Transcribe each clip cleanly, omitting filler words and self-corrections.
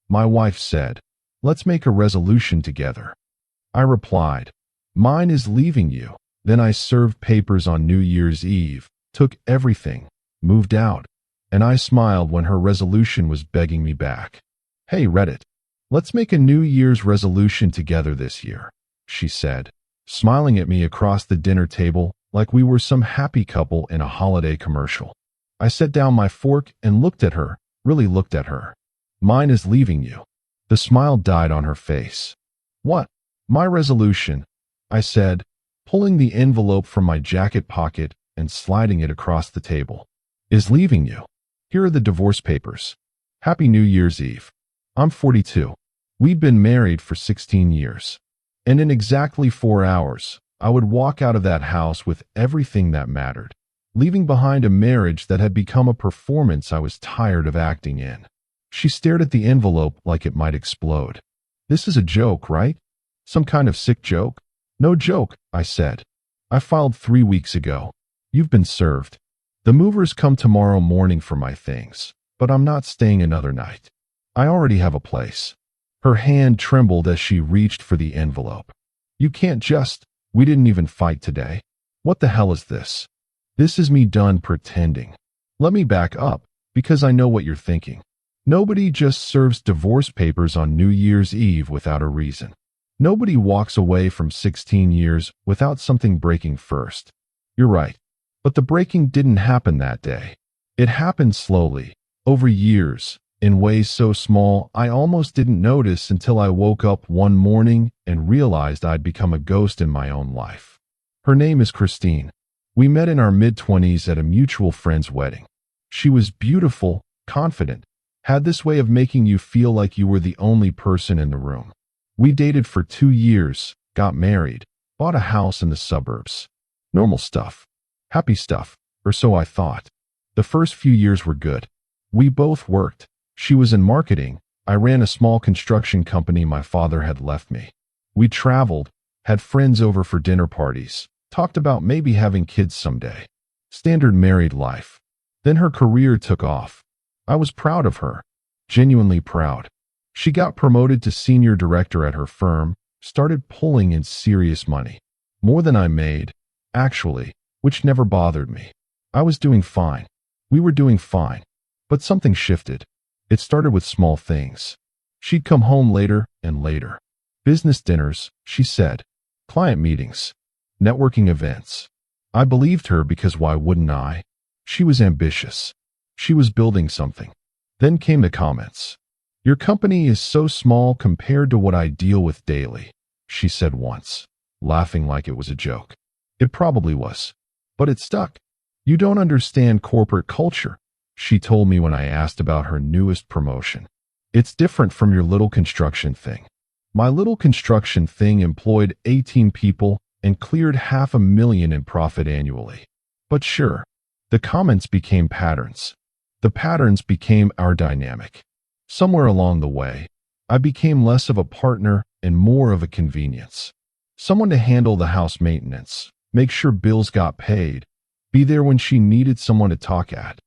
My wife said, "Let's make a resolution together." I replied, "Mine is leaving you." Then I served papers on New Year's Eve, took everything, moved out, and I smiled when her resolution was begging me back. "Hey, Reddit, let's make a New Year's resolution together this year," she said, smiling at me across the dinner table like we were some happy couple in a holiday commercial. I set down my fork and looked at her, really looked at her. "Mine is leaving you." The smile died on her face. "What?" "My resolution," I said, pulling the envelope from my jacket pocket and sliding it across the table, "is leaving you. Here are the divorce papers. Happy New Year's Eve. I'm 42. We've been married for 16 years. And in exactly 4 hours, I would walk out of that house with everything that mattered, leaving behind a marriage that had become a performance I was tired of acting in." She stared at the envelope like it might explode. "This is a joke, right? Some kind of sick joke?" "No joke," I said. "I filed 3 weeks ago. You've been served. The movers come tomorrow morning for my things, but I'm not staying another night. I already have a place." Her hand trembled as she reached for the envelope. "You can't just, we didn't even fight today. What the hell is this?" "This is me done pretending. Let me back up, because I know what you're thinking. Nobody just serves divorce papers on New Year's Eve without a reason. Nobody walks away from 16 years without something breaking first." You're right. But the breaking didn't happen that day. It happened slowly, over years, in ways so small I almost didn't notice until I woke up one morning and realized I'd become a ghost in my own life. Her name is Christine. We met in our mid-20s at a mutual friend's wedding. She was beautiful, confident, had this way of making you feel like you were the only person in the room. We dated for 2 years, got married, bought a house in the suburbs. Normal stuff. Happy stuff, or so I thought. The first few years were good. We both worked. She was in marketing. I ran a small construction company my father had left me. We traveled, had friends over for dinner parties, talked about maybe having kids someday. Standard married life. Then her career took off. I was proud of her. Genuinely proud. She got promoted to senior director at her firm, started pulling in serious money. More than I made, actually, which never bothered me. I was doing fine. We were doing fine. But something shifted. It started with small things. She'd come home later and later. Business dinners, she said. Client meetings. Networking events. I believed her because why wouldn't I? She was ambitious. She was building something. Then came the comments. "Your company is so small compared to what I deal with daily," she said once, laughing like it was a joke. It probably was. But it stuck. "You don't understand corporate culture," she told me when I asked about her newest promotion. "It's different from your little construction thing." My little construction thing employed 18 people and cleared $500,000 in profit annually. But sure, the comments became patterns. The patterns became our dynamic. Somewhere along the way, I became less of a partner and more of a convenience. Someone to handle the house maintenance, make sure bills got paid, be there when she needed someone to talk at,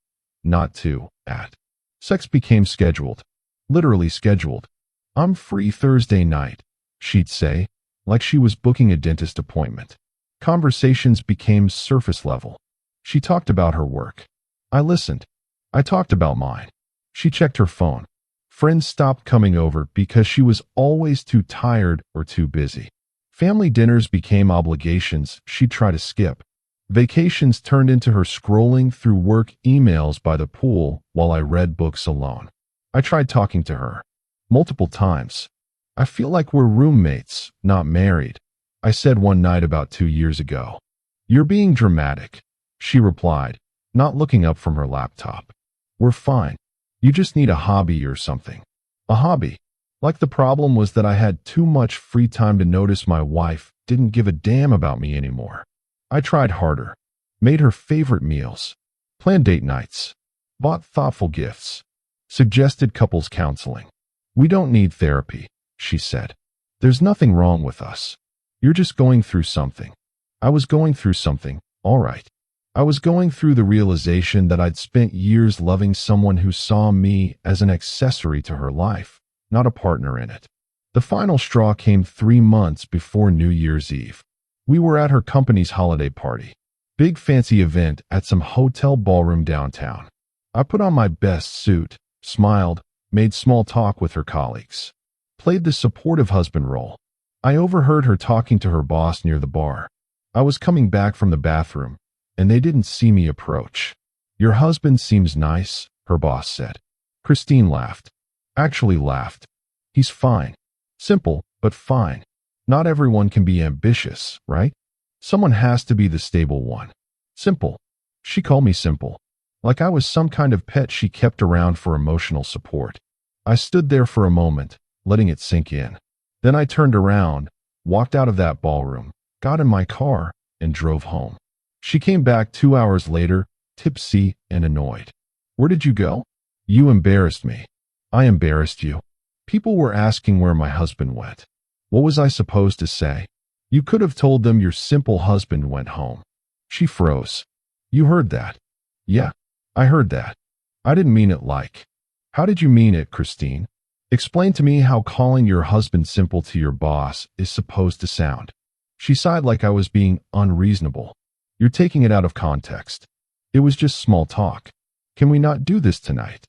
not to, at. Sex became scheduled, literally scheduled. "I'm free Thursday night," she'd say, like she was booking a dentist appointment. Conversations became surface level. She talked about her work. I listened. I talked about mine. She checked her phone. Friends stopped coming over because she was always too tired or too busy. Family dinners became obligations she'd try to skip. Vacations turned into her scrolling through work emails by the pool while I read books alone. I tried talking to her. Multiple times. "I feel like we're roommates, not married," I said one night about 2 years ago. "You're being dramatic," she replied, not looking up from her laptop. "We're fine. You just need a hobby or something." A hobby. Like the problem was that I had too much free time to notice my wife didn't give a damn about me anymore. I tried harder. Made her favorite meals. Planned date nights. Bought thoughtful gifts. Suggested couples counseling. "We don't need therapy," she said. "There's nothing wrong with us. You're just going through something." I was going through something, all right. I was going through the realization that I'd spent years loving someone who saw me as an accessory to her life, not a partner in it. The final straw came 3 months before New Year's Eve. We were at her company's holiday party. Big fancy event at some hotel ballroom downtown. I put on my best suit, smiled, made small talk with her colleagues, played the supportive husband role. I overheard her talking to her boss near the bar. I was coming back from the bathroom, and they didn't see me approach. "Your husband seems nice," her boss said. Christine laughed. Actually laughed. "He's fine. Simple, but fine. Not everyone can be ambitious, right? Someone has to be the stable one. Simple." She called me simple, like I was some kind of pet she kept around for emotional support. I stood there for a moment, letting it sink in. Then I turned around, walked out of that ballroom, got in my car, and drove home. She came back 2 hours later, tipsy and annoyed. "Where did you go?" "You embarrassed me." "I embarrassed you?" People were asking where my husband went. What was I supposed to say? "You could have told them your simple husband went home." She froze. "You heard that?" "Yeah, I heard that. I didn't mean it like." "How did you mean it, Christine? Explain to me how calling your husband simple to your boss is supposed to sound." She sighed like I was being unreasonable. "You're taking it out of context. It was just small talk. Can we not do this tonight?"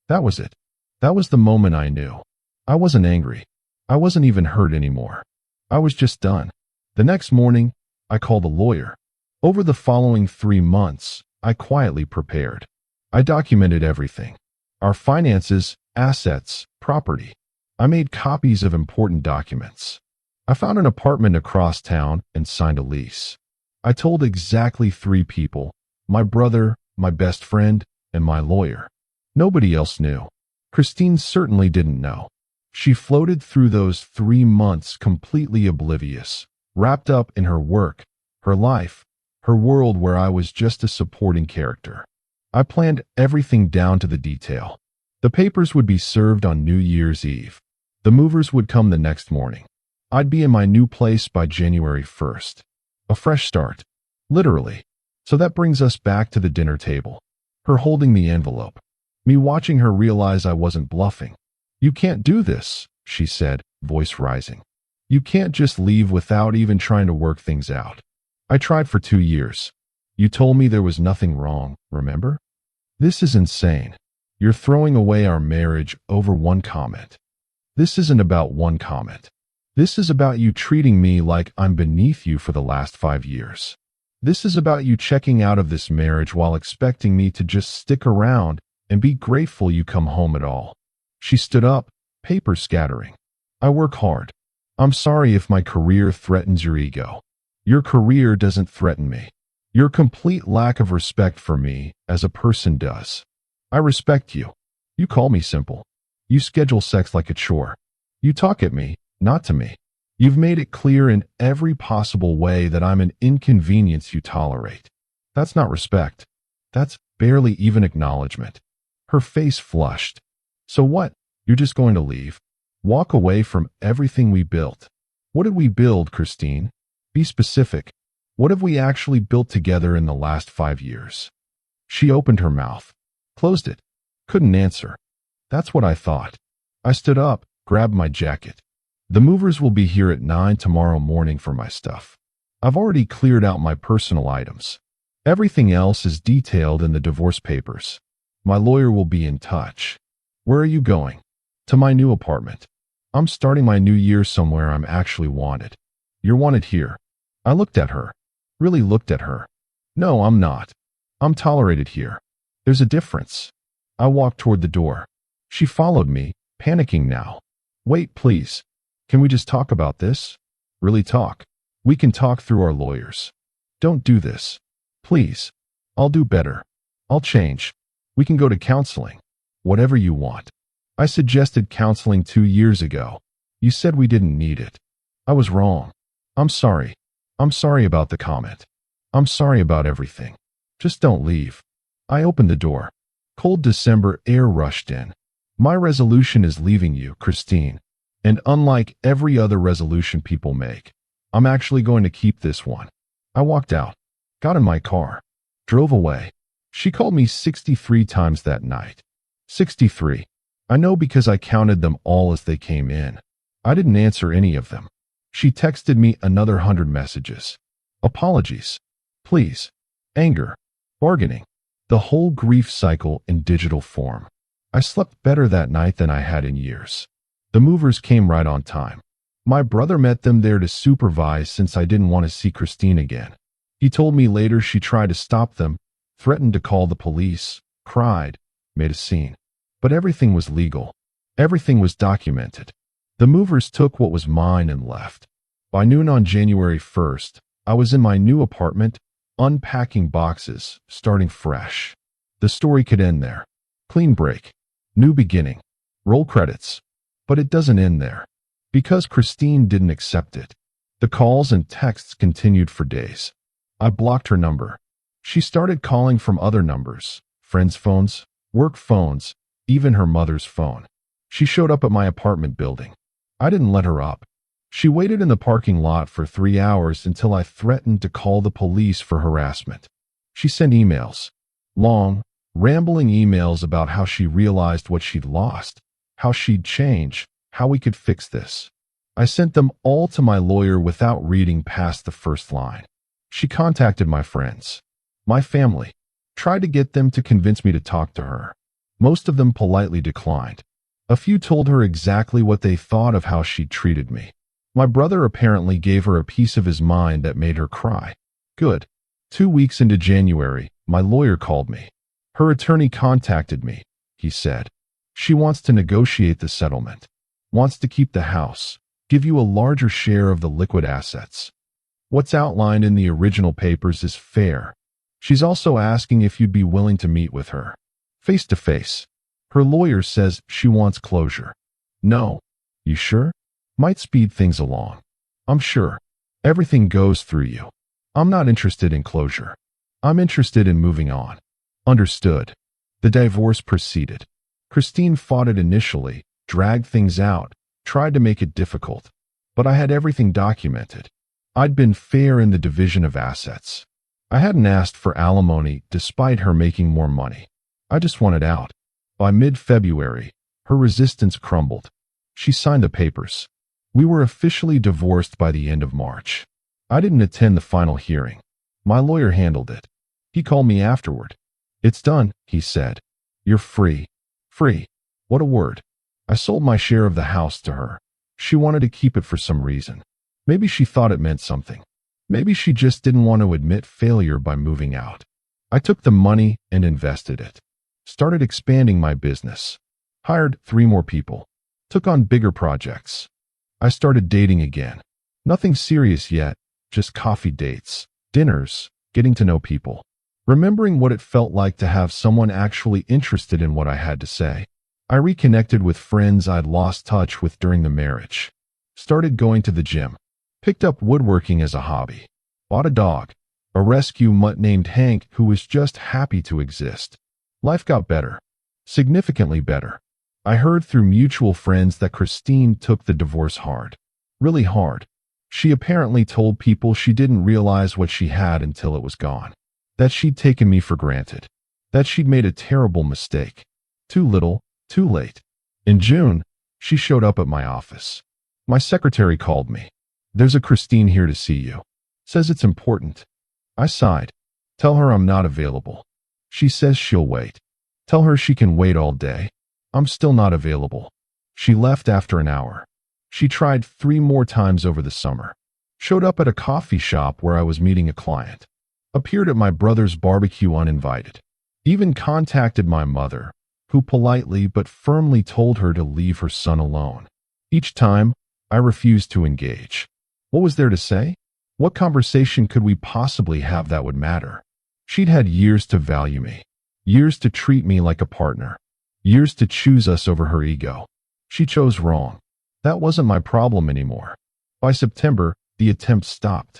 That was it. That was the moment I knew. I wasn't angry. I wasn't even hurt anymore. I was just done. The next morning, I called a lawyer. Over the following 3 months, I quietly prepared. I documented everything. Our finances, assets, property. I made copies of important documents. I found an apartment across town and signed a lease. I told exactly 3 people: my brother, my best friend, and my lawyer. Nobody else knew. Christine certainly didn't know. She floated through those 3 months completely oblivious, wrapped up in her work, her life, her world where I was just a supporting character. I planned everything down to the detail. The papers would be served on New Year's Eve. The movers would come the next morning. I'd be in my new place by January 1st. A fresh start. Literally. So that brings us back to the dinner table. Her holding the envelope. Me watching her realize I wasn't bluffing. "You can't do this," she said, voice rising. "You can't just leave without even trying to work things out. I tried for 2 years. You told me there was nothing wrong, remember? This is insane. You're throwing away our marriage over one comment. This isn't about one comment. This is about you treating me like I'm beneath you for the last 5 years. This is about you checking out of this marriage while expecting me to just stick around and be grateful you come home at all." She stood up, paper scattering. "I work hard. I'm sorry if my career threatens your ego. Your career doesn't threaten me. Your complete lack of respect for me as a person does. I respect you. You call me simple. You schedule sex like a chore. You talk at me, not to me. You've made it clear in every possible way that I'm an inconvenience you tolerate. That's not respect. That's barely even acknowledgement." Her face flushed. "So what? You're just going to leave? Walk away from everything we built? What did we build, Christine? Be specific. What have we actually built together in the last 5 years?" She opened her mouth, closed it, couldn't answer. That's what I thought. I stood up, grabbed my jacket. "The movers will be here at 9 tomorrow morning for my stuff. I've already cleared out my personal items. Everything else is detailed in the divorce papers. My lawyer will be in touch." "Where are you going?" "To my new apartment. I'm starting my new year somewhere I'm actually wanted." "You're wanted here." I looked at her. Really looked at her. "No, I'm not. I'm tolerated here. There's a difference." I walked toward the door. She followed me, panicking now. "Wait, please. Can we just talk about this? Really talk. We can talk through our lawyers. Don't do this. Please. I'll do better. I'll change. We can go to counseling. Whatever you want. I suggested counseling 2 years ago. You said we didn't need it. I was wrong. I'm sorry. I'm sorry about the comment. I'm sorry about everything. Just don't leave." I opened the door. Cold December air rushed in. "My resolution is leaving you, Christine. And unlike every other resolution people make, I'm actually going to keep this one." I walked out, got in my car, drove away. She called me 63 times that night. 63. I know because I counted them all as they came in. I didn't answer any of them. She texted me another 100 messages. Apologies. Please. Anger. Bargaining. The whole grief cycle in digital form. I slept better that night than I had in years. The movers came right on time. My brother met them there to supervise since I didn't want to see Christine again. He told me later she tried to stop them, threatened to call the police, cried, made a scene. But everything was legal. Everything was documented. The movers took what was mine and left. By noon on January 1st, I was in my new apartment, unpacking boxes, starting fresh. The story could end there. Clean break. New beginning. Roll credits. But it doesn't end there. Because Christine didn't accept it. The calls and texts continued for days. I blocked her number. She started calling from other numbers, friends' phones, work phones, even her mother's phone. She showed up at my apartment building. I didn't let her up. She waited in the parking lot for 3 hours until I threatened to call the police for harassment. She sent emails. Long, rambling emails about how she realized what she'd lost, how she'd change, how we could fix this. I sent them all to my lawyer without reading past the first line. She contacted my friends, my family, tried to get them to convince me to talk to her. Most of them politely declined. A few told her exactly what they thought of how she'd treated me. My brother apparently gave her a piece of his mind that made her cry. Good. 2 weeks into January, my lawyer called me. Her attorney contacted me, he said. She wants to negotiate the settlement. Wants to keep the house, give you a larger share of the liquid assets. What's outlined in the original papers is fair. She's also asking if you'd be willing to meet with her. Face to face. Her lawyer says she wants closure. No. You sure? Might speed things along. I'm sure. Everything goes through you. I'm not interested in closure. I'm interested in moving on. Understood. The divorce proceeded. Christine fought it initially, dragged things out, tried to make it difficult. But I had everything documented. I'd been fair in the division of assets. I hadn't asked for alimony despite her making more money. I just wanted out. By mid-February, her resistance crumbled. She signed the papers. We were officially divorced by the end of March. I didn't attend the final hearing. My lawyer handled it. He called me afterward. It's done, he said. You're free. Free. What a word. I sold my share of the house to her. She wanted to keep it for some reason. Maybe she thought it meant something. Maybe she just didn't want to admit failure by moving out. I took the money and invested it. Started expanding my business. Hired 3 more people. Took on bigger projects. I started dating again. Nothing serious yet, just coffee dates, dinners, getting to know people. Remembering what it felt like to have someone actually interested in what I had to say. I reconnected with friends I'd lost touch with during the marriage. Started going to the gym. Picked up woodworking as a hobby. Bought a dog. A rescue mutt named Hank who was just happy to exist. Life got better. Significantly better. I heard through mutual friends that Christine took the divorce hard. Really hard. She apparently told people she didn't realize what she had until it was gone. That she'd taken me for granted. That she'd made a terrible mistake. Too little, too late. In June, she showed up at my office. My secretary called me. There's a Christine here to see you. Says it's important. I sighed. Tell her I'm not available. She says she'll wait. Tell her she can wait all day. I'm still not available. She left after an hour. She tried 3 more times over the summer. Showed up at a coffee shop where I was meeting a client. Appeared at my brother's barbecue uninvited. Even contacted my mother, who politely but firmly told her to leave her son alone. Each time, I refused to engage. What was there to say? What conversation could we possibly have that would matter? She'd had years to value me. Years to treat me like a partner. Years to choose us over her ego. She chose wrong. That wasn't my problem anymore. By September, the attempt stopped.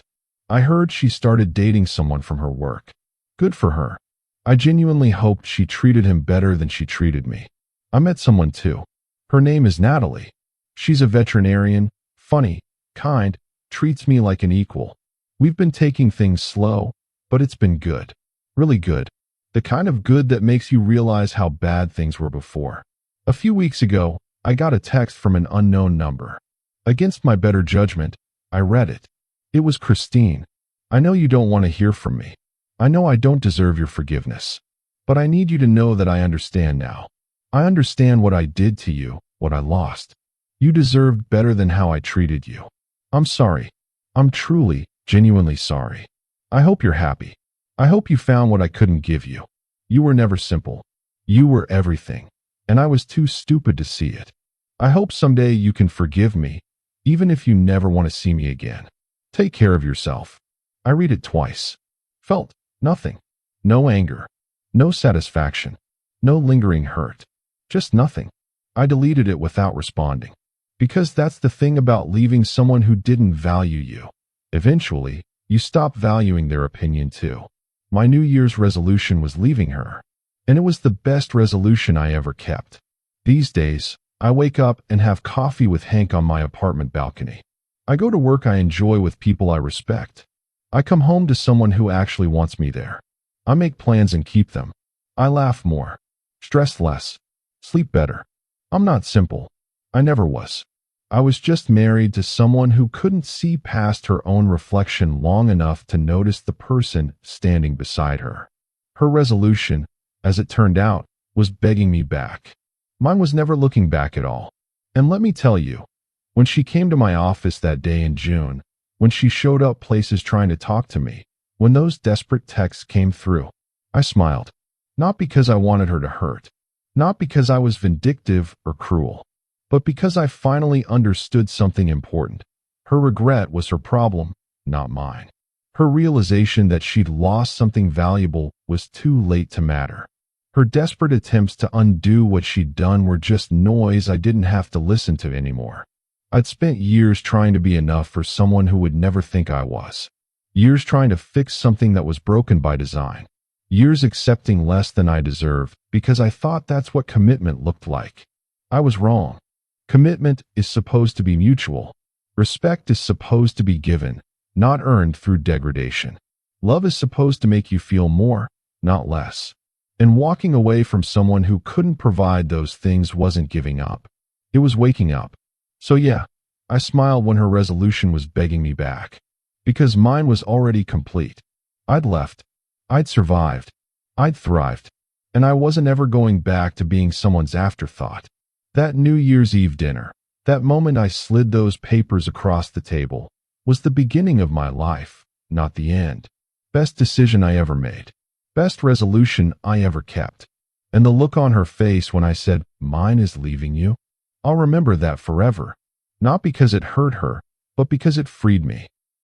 I heard she started dating someone from her work. Good for her. I genuinely hoped she treated him better than she treated me. I met someone too. Her name is Natalie. She's a veterinarian, funny, kind, treats me like an equal. We've been taking things slow, but it's been good. Really good. The kind of good that makes you realize how bad things were before. A few weeks ago, I got a text from an unknown number. Against my better judgment, I read it. It was Christine. I know you don't want to hear from me. I know I don't deserve your forgiveness. But I need you to know that I understand now. I understand what I did to you, what I lost. You deserved better than how I treated you. I'm sorry. I'm truly, genuinely sorry. I hope you're happy. I hope you found what I couldn't give you. You were never simple. You were everything. And I was too stupid to see it. I hope someday you can forgive me, even if you never want to see me again. Take care of yourself. I read it twice. Felt nothing. No anger. No satisfaction. No lingering hurt. Just nothing. I deleted it without responding. Because that's the thing about leaving someone who didn't value you. Eventually, you stop valuing their opinion too. My New Year's resolution was leaving her. And it was the best resolution I ever kept. These days, I wake up and have coffee with Hank on my apartment balcony. I go to work I enjoy with people I respect. I come home to someone who actually wants me there. I make plans and keep them. I laugh more. Stress less. Sleep better. I'm not simple. I never was. I was just married to someone who couldn't see past her own reflection long enough to notice the person standing beside her. Her resolution, as it turned out, was begging me back. Mine was never looking back at all. And let me tell you, when she came to my office that day in June, when she showed up places trying to talk to me, when those desperate texts came through, I smiled. Not because I wanted her to hurt, not because I was vindictive or cruel, but because I finally understood something important. Her regret was her problem, not mine. Her realization that she'd lost something valuable was too late to matter. Her desperate attempts to undo what she'd done were just noise I didn't have to listen to anymore. I'd spent years trying to be enough for someone who would never think I was. Years trying to fix something that was broken by design. Years accepting less than I deserved because I thought that's what commitment looked like. I was wrong. Commitment is supposed to be mutual. Respect is supposed to be given, not earned through degradation. Love is supposed to make you feel more, not less. And walking away from someone who couldn't provide those things wasn't giving up. It was waking up. So yeah, I smiled when her resolution was begging me back. Because mine was already complete. I'd left. I'd survived. I'd thrived. And I wasn't ever going back to being someone's afterthought. That New Year's Eve dinner, that moment I slid those papers across the table, was the beginning of my life, not the end. Best decision I ever made. Best resolution I ever kept. And the look on her face when I said, "Mine is leaving you." I'll remember that forever. Not because it hurt her, but because it freed me.